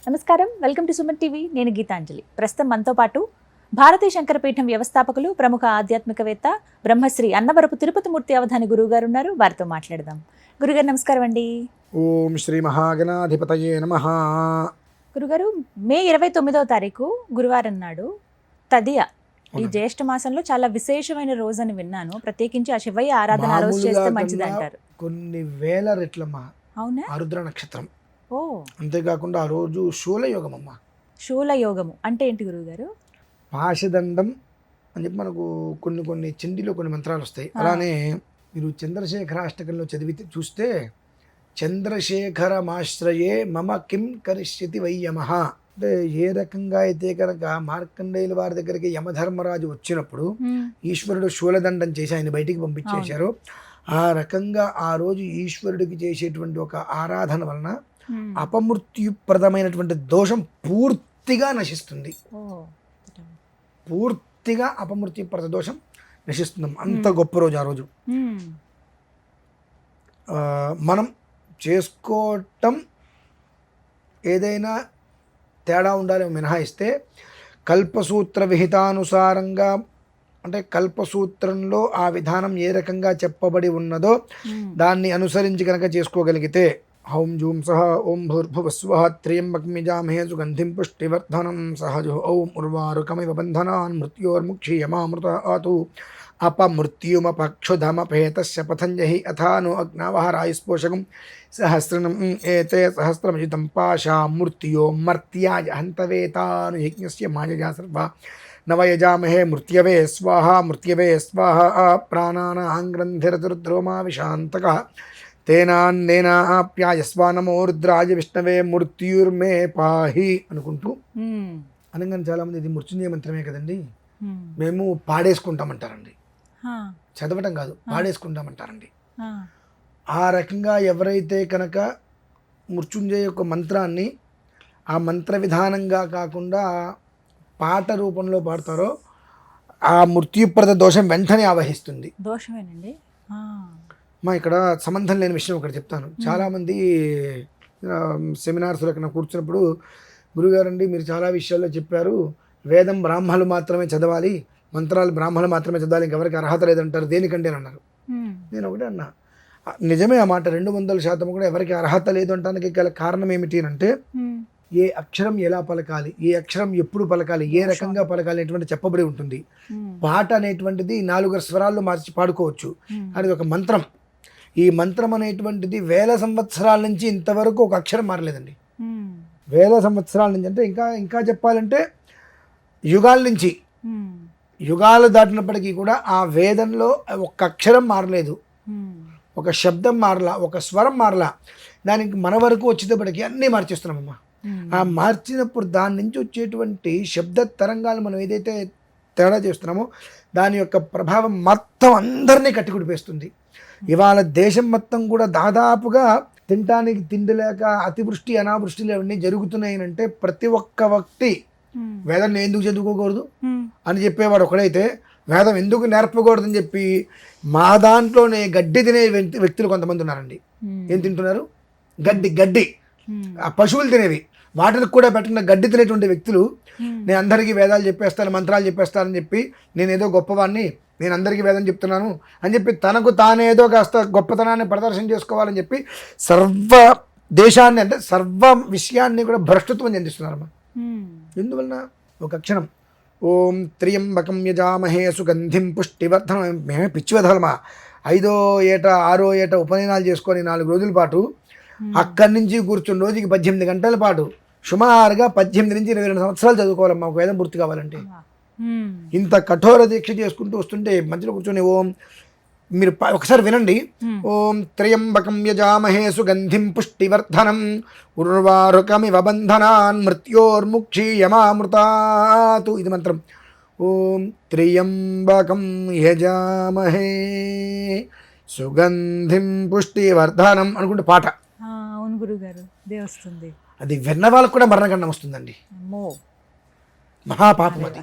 నమస్కారం, welcome to Suman TV. నేను గీతాంజలి. ప్రస్తుతం మనతో పాటు భారతీయ శంకరపీఠం వ్యవస్థాపకులు, ప్రముఖ ఆధ్యాత్మికవేత్త బ్రహ్మశ్రీ అన్నవరపు తిరుపతి మూర్తి అవధాని గురువు గారు ఉన్నారు. వారితో మాట్లాడదాం. గురుగారు నమస్కారం అండి. ఓం శ్రీ మహాగణాధిపతయే నమః. గురుగారు, మే 29వ తారీఖు గురువారం నాడు తదియ, ఈ జ్యేష్ఠ మాసంలో చాలా విశేషమైన రోజు అని విన్నాను. ప్రత్యేకించి ఆ శివయ్య ఆరాధన ఆ రోజు చేస్తే మంచిది అంటారు. కొన్ని వేల రెట్లమ్మా. అవునా? ఆరుద్ర నక్షత్రం. ఓ, అంతేకాకుండా ఆ రోజు శూలయోగం అమ్మా. శూలయోగము అంటే ఏంటి గురువుగారు? పాశదండం అని చెప్పి మనకు కొన్ని చండీలో కొన్ని మంత్రాలు వస్తాయి. అలానే మీరు చంద్రశేఖరాష్టకంలో చదివితే చూస్తే, చంద్రశేఖరమాశ్రయే మమ కిం కరిష్యతి వయ్యమః. అంటే ఏ రకంగా అయితే కనుక మార్కండేయుల వారి దగ్గరికి యమధర్మరాజు వచ్చినప్పుడు ఈశ్వరుడు శూలదండం చేసి ఆయన బయటికి పంపించేశారు. ఆ రకంగా ఆ రోజు ఈశ్వరుడికి చేసేటువంటి ఒక ఆరాధన వలన అపమృత్యుప్రదమైనటువంటి దోషం పూర్తిగా నశిస్తుంది. పూర్తిగా అపమృత్యుప్రద దోషం నశిస్తుంది. అంత గొప్ప రోజు ఆ రోజు. మనం చేసుకోవటం ఏదైనా తేడా ఉండాలి మినహాయిస్తే, కల్పసూత్ర విహితానుసారంగా, అంటే కల్పసూత్రంలో ఆ విధానం ఏ రకంగా చెప్పబడి ఉన్నదో దాన్ని అనుసరించి కనుక చేసుకోగలిగితే, హౌం జూం సహ ఓం భూర్భువస్వః త్ర్యంబకం యజామహే సుగంధిం పుష్టివర్ధనం సహజో ఓం ఉర్వారుకమివ బంధనాన్ మృత్యోర్ముక్షీయమామృతాతు అపమృత్యుమపక్షుధమపేతస్య పతంజహి అథాను అగ్నవహరాయుస్పోషకం సహస్రనం ఏతే సహస్రమజితం పాశా మృత్యో మర్త్యాయ హంతవేతాను యజ్ఞస్య మాయజా సర్వ నవయజామహే మృత్యవే స్వాహా మృత్యవే స్వాహా ప్రాణానాంగ్రంథిరతుర్ధ్రుమా విశాంతక తేనాన్నేనాప్యాయస్వా నమో రుద్రాయ విష్ణవే మృత్యుర్మే పాహి అనుకుంటూ అనగానే చాలామంది ఇది మృత్యుంజయ మంత్రమే కదండి, మేము పాడేసుకుంటామంటారండి. చదవటం కాదు, పాడేసుకుంటామంటారండి. ఆ రకంగా ఎవరైతే కనుక మృత్యుంజయ యొక్క మంత్రాన్ని ఆ మంత్ర విధానంగా కాకుండా పాట రూపంలో పాడతారో ఆ మృత్యుప్రద దోషం వెంటనే ఆవహిస్తుంది. దోషమేనండి. మా ఇక్కడ సంబంధం లేని విషయం ఒకటి చెప్తాను. చాలామంది సెమినార్స్లో నాకు కూర్చున్నప్పుడు, గురుగారండి మీరు చాలా విషయాల్లో చెప్పారు, వేదం బ్రాహ్మణులు మాత్రమే చదవాలి, మంత్రాలు బ్రాహ్మణులు మాత్రమే చదవాలి, ఇంకెవరికి అర్హత లేదంటారు, దేనికంటే అని అన్నారు. నేను ఒకటే అన్నా, నిజమే ఆ మాట 200% కూడా ఎవరికి అర్హత లేదు అంటానికి గల కారణం ఏమిటి అంటే, ఏ అక్షరం ఎలా పలకాలి, ఏ అక్షరం ఎప్పుడు పలకాలి, ఏ రకంగా పలకాలి అనేటువంటి చెప్పబడి ఉంటుంది. పాట అనేటువంటిది 4 స్వరాల్లో మార్చి పాడుకోవచ్చు, అది ఒక మంత్రం. ఈ మంత్రం అనేటువంటిది వేల సంవత్సరాల నుంచి ఇంతవరకు ఒక అక్షరం మారలేదండి. వేల సంవత్సరాల నుంచి అంటే ఇంకా చెప్పాలంటే యుగాల నుంచి, యుగాలు దాటినప్పటికీ కూడా ఆ వేదంలో ఒక అక్షరం మారలేదు, ఒక శబ్దం మారలా, ఒక స్వరం మారలా. దానికి మన వరకు వచ్చేటప్పటికి అన్నీ మార్చేస్తున్నామమ్మా. ఆ మార్చినప్పుడు దాని నుంచి వచ్చేటువంటి శబ్ద తరంగాలు మనం ఏదైతే తేడా చేస్తున్నామో దాని యొక్క ప్రభావం మొత్తం అందరినీ కట్టికుడిపేస్తుంది. ఇవాళ దేశం మొత్తం కూడా దాదాపుగా తినటానికి తిండి లేక అతివృష్టి అనావృష్టిలు అవన్నీ జరుగుతున్నాయి అంటే, ప్రతి ఒక్క వ్యక్తి వేదాన్ని ఎందుకు చదువుకోకూడదు అని చెప్పేవాడు ఒకడైతే, వేదం ఎందుకు నేర్పకూడదని చెప్పి మా దాంట్లోనే గడ్డి తినే వ్యక్తులు కొంతమంది ఉన్నారండి. ఏం తింటున్నారు? గడ్డి. ఆ పశువులు తినేవి, వాటికి కూడా పెట్టిన గడ్డి తినేటువంటి వ్యక్తులు, నేను అందరికీ వేదాలు చెప్పేస్తాను, మంత్రాలు చెప్పేస్తానని చెప్పి, నేను ఏదో గొప్పవాడిని, నేను అందరికీ వేదం చెప్తున్నాను అని చెప్పి తనకు తానేదో కాస్త గొప్పతనాన్ని ప్రదర్శన చేసుకోవాలని చెప్పి సర్వ దేశాన్ని, అంటే సర్వ విషయాన్ని కూడా భ్రష్టత్వం చెందిస్తున్నారమ్మా. ఎందువలన? ఒక అక్షరం ఓం త్ర్యంబకం యజామహే సుగంధిం పుష్టివర్ధనం. మేమే పిచ్చివదలమా, 5వ ఏట 6వ ఏట ఉపనయనాలు చేసుకొని 4 రోజుల పాటు అక్కడి నుంచి కూర్చుని రోజుకి 18 గంటల పాటు సుమారుగా 18 నుంచి 22 సంవత్సరాలు చదువుకోవాలమ్మా ఒక వేదం పూర్తి కావాలంటే. ఇంత కఠోర దీక్ష చేసుకుంటూ వస్తుంటే మధ్యలో కూర్చొని ఓం, మీరు ఒకసారి వినండి, ఓం త్ర్యంబకం యజామహే సుగంధిం పుష్టివర్ధనం ఉర్వారుకమివ బంధనాన్ మృత్యోర్ముక్షీయమామృతాతు. ఇది మంత్రం. ఓం త్ర్యంబకం యజామహే సుగంధిం పుష్టివర్ధనం అనుకుంటే పాట. అవును గురుగారు, అదే వస్తుంది. అది విన్న వాళ్ళకు కూడా మరణగండం వస్తుందండి. మహాపాపం అది.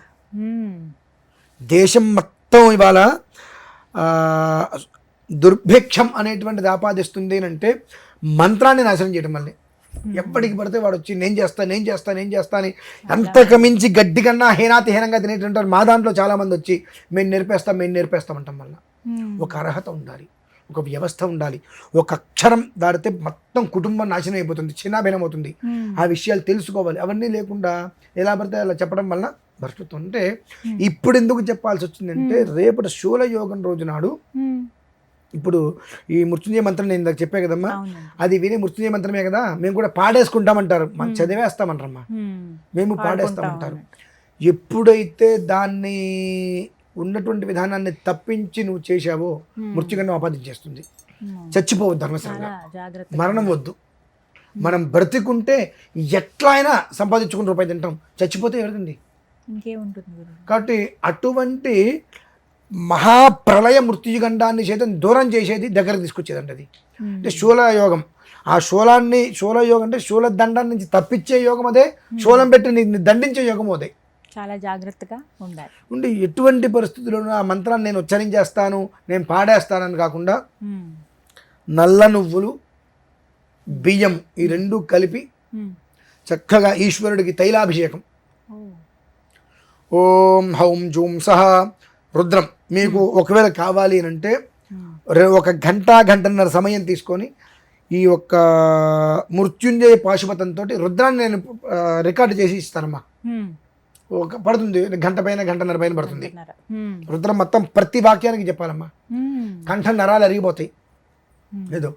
దేశం మొత్తం ఇవాళ దుర్భిక్షం అనేటువంటిది ఆపాదిస్తుంది అంటే మంత్రాన్ని నాశనం చేయడం వల్లే. ఎప్పటికి పడితే వాడు వచ్చి నేను చేస్తా అని అంతకు మించి గడ్డి కన్నా హీనాతిహీనంగా తినేటంటారు. మా దాంట్లో చాలా మంది వచ్చి మేము నేర్పేస్తామంటాం. వల్ల ఒక అర్హత ఉండాలి, ఒక వ్యవస్థ ఉండాలి. ఒక అక్షరం దాడితే మొత్తం కుటుంబం నాశనం అయిపోతుంది, చిన్నాభిన్నం అవుతుంది. ఆ విషయాలు తెలుసుకోవాలి. అవన్నీ లేకుండా ఎలా పడితే అలా చెప్పడం వల్ల భ్రష్టత్వం. అంటే ఇప్పుడు ఎందుకు చెప్పాల్సి వచ్చిందంటే రేపటి శూల యోగం రోజు నాడు ఇప్పుడు ఈ మృత్యుంజయ మంత్రం నేను ఇందాక చెప్పే కదమ్మా, అది విని మృత్యుంజయ మంత్రమే కదా మేము కూడా పాడేసుకుంటామంటారు. మనం చదివేస్తామంటారమ్మా, మేము పాడేస్తామంటారు. ఎప్పుడైతే దాన్ని ఉన్నటువంటి విధానాన్ని తప్పించి నువ్వు చేశావో మృత్యుగండం ఆపాదించేస్తుంది. చచ్చిపోవద్దు, ధర్మశాల మరణం వద్దు. మనం బ్రతికుంటే ఎట్లా అయినా సంపాదించుకుని రూపాయి తింటాం, చచ్చిపోతే ఎవరికండి ఇంకేముంటుంది. కాబట్టి అటువంటి మహాప్రళయ మృత్యుగండాన్ని చేత దూరం చేసేది దగ్గరకు తీసుకొచ్చేదండి అది. అంటే శూలయోగం. ఆ శూలయోగం అంటే శూలదండాన్ని నుంచి తప్పించే యోగం అదే, శూలం పెట్టి నీకు దండించే యోగం అదే. చాలా జాగ్రత్తగా ఉండాలి. ఉండి ఎటువంటి పరిస్థితుల్లోనూ ఆ మంత్రాన్ని నేను ఉచ్చరించేస్తాను, నేను పాడేస్తానని కాకుండా నల్ల నువ్వులు, బియ్యం ఈ రెండు కలిపి చక్కగా ఈశ్వరుడికి తైలాభిషేకం. ఓం హౌం జూం సహ రుద్రం. మీకు ఒకవేళ కావాలి అని అంటే ఒక గంటన్నర సమయం తీసుకొని ఈ యొక్క మృత్యుంజయ పాశుపతంతో రుద్రాన్ని నేను రికార్డు చేసి ఇస్తానమ్మా. పడుతుంది గంటన్నర పైన పడుతుంది. రుద్రం మొత్తం ప్రతి వాక్యానికి చెప్పాలమ్మా, కంఠ నరాలు అరిగిపోతాయి. ఏదో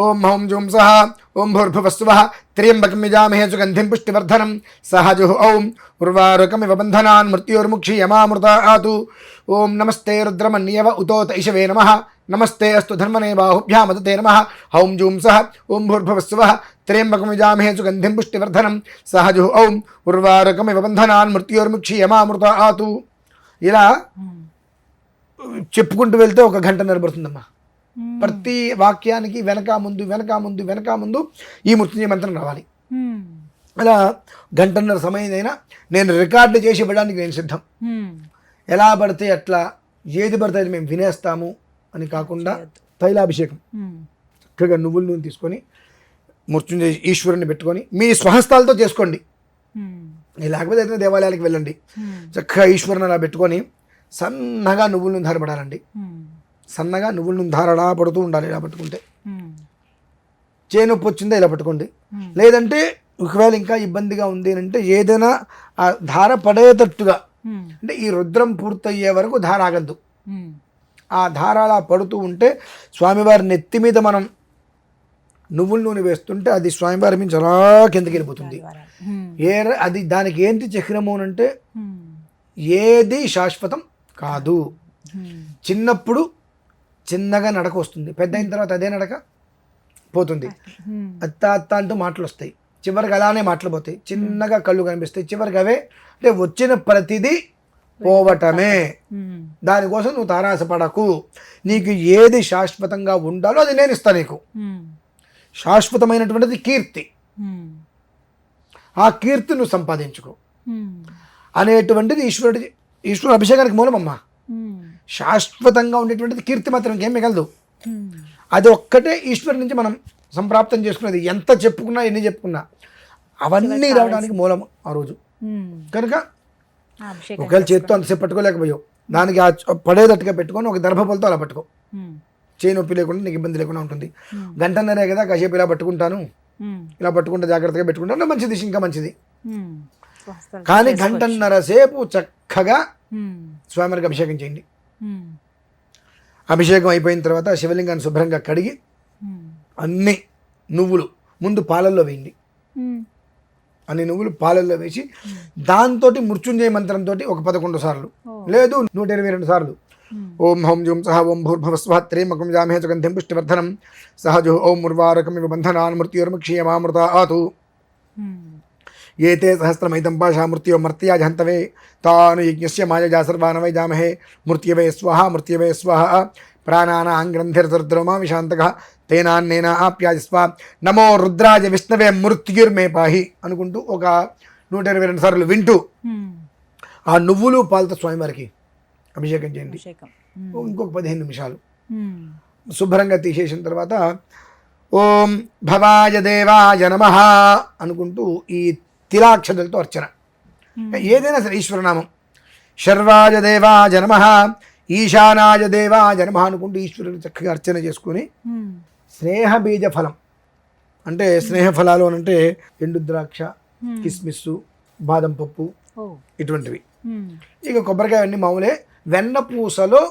ఓం హౌం జూం సహ ఓం భూర్భువస్సువః త్ర్యంబకం యజామహే సుగంధిం పుష్టివర్ధనం సహజుః ఔం ఉర్వారుకమివ బంధనాన్ మృత్యోర్ముక్షీయమామృతాతు. ఓం నమస్తే రుద్రమన్యవ ఉతోత ఇషవే నమః. నమస్తే అస్తు ధర్మనే బాహుభ్యామదతే నమః. హౌం జూం సహ ఓం భూర్భువస్సువః త్ర్యంబకం యజామహే సుగంధిం పుష్టివర్ధనం సహజుః ఔం ఉర్వారుకమివ బంధనాన్ మృత్యోర్ముక్షీయమామృతాతు. ఇలా చెప్పుకుంటూ వెళ్తే ఒక గంటన్నర పడుతుందమ్మా. ప్రతి వాక్యానికి వెనక ముందు ఈ మృత్యుంజయ మంత్రం రావాలి. అలా గంటన్నర సమయం అయినా నేను రికార్డు చేసి ఇవ్వడానికి నేను సిద్ధం. ఎలా పడితే అట్లా ఏది పడితే అది మేము వినేస్తాము అని కాకుండా తైలాభిషేకం చక్కగా నువ్వుల నూనె తీసుకొని మృత్యుంజయ ఈశ్వరుని పెట్టుకొని మీ స్వహస్తాలతో చేసుకోండి. లేకపోతే అయితే దేవాలయాలకు వెళ్ళండి. చక్కగా ఈశ్వరుని అలా పెట్టుకొని సన్నగా నువ్వుల నూనె ధారపడాలండి. సన్నగా నువ్వుల నూనె ధారలా పడుతూ ఉండాలి. ఇలా పట్టుకుంటే చేనొప్పి వచ్చిందా ఇలా పట్టుకోండి. లేదంటే ఒకవేళ ఇంకా ఇబ్బందిగా ఉంది అంటే ఏదైనా ఆ ధార పడేటట్టుగా, అంటే ఈ రుద్రం పూర్తయ్యే వరకు ధార ఆగద్దు. ఆ ధార అలా పడుతూ ఉంటే స్వామివారి నెత్తి మీద మనం నువ్వుల నూనె వేస్తుంటే అది స్వామివారి మీద అలా కిందకి వెళ్ళిపోతుంది. అది దానికి ఏంటి చక్రము అంటే ఏది శాశ్వతం కాదు. చిన్నప్పుడు చిన్నగా నడక వస్తుంది, పెద్ద అయిన తర్వాత అదే నడక పోతుంది. అత్త అంటూ మాటలు వస్తాయి, చివరికి అలానే మాటలు పోతాయి. చిన్నగా కళ్ళు కనిపిస్తాయి, చివరికి అవే. అంటే వచ్చిన ప్రతిదీ పోవటమే. దానికోసం నువ్వు తారాసపడకు. నీకు ఏది శాశ్వతంగా ఉండాలో అది నేను ఇస్తాను నీకు. శాశ్వతమైనటువంటిది కీర్తి. ఆ కీర్తి నువ్వు సంపాదించుకో అనేటువంటిది ఈశ్వరుడు అభిషేకానికి మూలమమ్మా. శాశ్వతంగా ఉండేటువంటిది కీర్తి మాత్రం ఇంకేం మిగలదు. అది ఒక్కటే ఈశ్వరు నుంచి మనం సంప్రాప్తం చేసుకునేది. ఎంత చెప్పుకున్నా ఎన్ని చెప్పుకున్నా అవన్నీ రావడానికి మూలం ఆ రోజు. కనుక ఒకవేళ చేత్తో అంతసేపు పట్టుకోలేకపోయావు, దానికి పడేటట్టుగా పెట్టుకొని ఒక దర్భపలతో అలా పట్టుకో. చేయి నొప్పి లేకుండా నీకు ఇబ్బంది లేకుండా ఉంటుంది. గంటన్నరే కదా కాసేపు ఇలా పట్టుకుంటాను, ఇలా పట్టుకుంటే జాగ్రత్తగా పెట్టుకుంటాను, మంచిది, ఇంకా మంచిది. కానీ గంటన్నర సేపు చక్కగా స్వామివారికి అభిషేకం చేయండి. అభిషేకం అయిపోయిన తర్వాత శివలింగాన్ని శుభ్రంగా కడిగి అన్ని నువ్వులు ముందు పాలల్లో వేయండి. అన్ని నువ్వులు పాలల్లో వేసి దాంతో మృత్యుంజయ మంత్రంతో ఒక 11 సార్లు, లేదు 122 సార్లు ఓం హౌం జూం సహ ఓం భూర్భువస్సువః త్ర్యంబకం యజామహే సుగంధిం పుష్టివర్ధనం సహజుః ఔం ఉర్వారుకమివ బంధనాన్ మృత్యోర్ముక్షీయమామృతాతు. ఏతే సహస్రమైతం పాశా మృత్యో మర్త్యా జహంతవే తాను యజ్ఞస్య మాయజా సర్వానవై జామహే మృత్యవే స్వాహ ప్రాణానాం గ్రంథిర్దుర్ద్రోమా విశాంతక తేనాన్నేన ఆప్యాయస్వ నమో రుద్రాజ విష్ణవే మృత్యుర్మే పాహి అనుకుంటూ ఒక 122 సార్లు వింటూ ఆ నువ్వులు పాలతో స్వామివారికి అభిషేకం చేయండి. ఇంకొక 15 నిమిషాలు శుభ్రంగా తీసేసిన తర్వాత ఓం భవాయ దేవాయ నమః అనుకుంటూ ఈ తిలాక్షతలతో అర్చన. ఏదైనా సరే ఈశ్వరనామం. శర్వాయ దేవాయ నమః, ఈశానాయ దేవాయ నమః అనుకుంటూ ఈశ్వరుని చక్కగా అర్చన చేసుకుని స్నేహ బీజ ఫలం అంటే స్నేహ ఫలాలు అంటే ఎండు ద్రాక్ష, కిస్మిస్సు, బాదం పప్పు ఇటువంటివి. ఇక కొబ్బరికాయ అన్నీ మామూలే. వెన్న పూసలో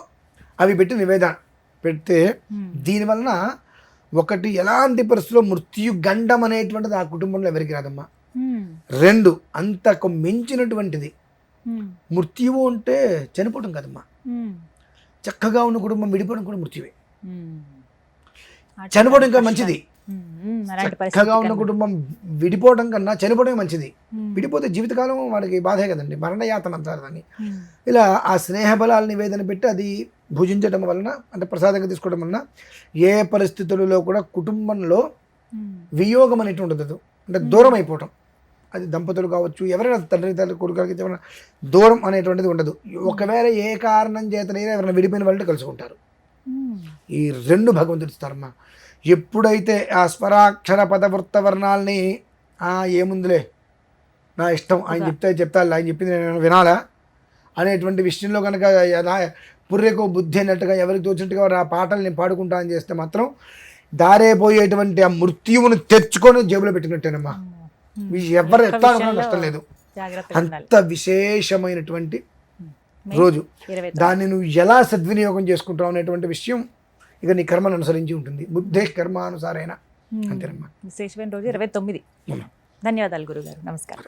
అవి పెట్టి నివేదన పెడితే దీనివలన ఒకటి ఎలాంటి పరిస్థితుల్లో మృత్యు గండం అనేటువంటిది ఆ కుటుంబంలో ఎవరికి రాదమ్మా. 2 అంతకు మించినటువంటిది మృత్యువు అంటే చనిపోవటం కదమ్మా. చక్కగా ఉన్న కుటుంబం విడిపోవడం కూడా మృత్యువే. చనిపోవడం ఇంకా మంచిది. చక్కగా ఉన్న కుటుంబం విడిపోవడం కన్నా చనిపోవడమే మంచిది. విడిపోతే జీవితకాలం వాడికి బాధే కదండి, మరణయాతన అంటారు దాన్ని. ఇలా ఆ స్నేహ బలాల నివేదన పెట్టి అది భుజించడం వలన అంటే ప్రసాదంగా తీసుకోవడం వలన ఏ పరిస్థితులలో కూడా కుటుంబంలో వియోగం అనేటువంటి ఉండదు. అంటే దూరం అయిపోవటం, అది దంపతులు కావచ్చు, ఎవరైనా తండ్రి కొడుకులకి ఎవరైనా దూరం అనేటువంటిది ఉండదు. ఒకవేళ ఏ కారణం చేతనైనా ఎవరైనా విడిపోయిన వాళ్ళని కలుసుకుంటారు. ఈ 2 భగవంతుడు ఇస్తారమ్మా. ఎప్పుడైతే ఆ స్వరాక్షర పదవృత్త వర్ణాలని ఏముందిలే నా ఇష్టం, ఆయన చెప్తా ఆయన చెప్పింది నేను వినాలా అనేటువంటి విషయంలో కనుక పుర్రెకు బుద్ధి అన్నట్టుగా ఎవరికి తోచినట్టుగా ఆ పాటలు నేను పాడుకుంటా అని చేస్తే మాత్రం దారేపోయేటువంటి ఆ మృత్యువును తెచ్చుకొని జేబులో పెట్టుకున్నట్టేనమ్మా. ఎవరు ఎట్లా కష్టం లేదు. అంత విశేషమైనటువంటి రోజు. దాన్ని నువ్వు ఎలా సద్వినియోగం చేసుకుంటావు అనేటువంటి విషయం ఇక నీ కర్మను అనుసరించి ఉంటుంది. బుద్ధే కర్మానుసారైన అంతేనమ్మా. విశేషమైన రోజు 29. ధన్యవాదాలు గురుగారు. నమస్కారం.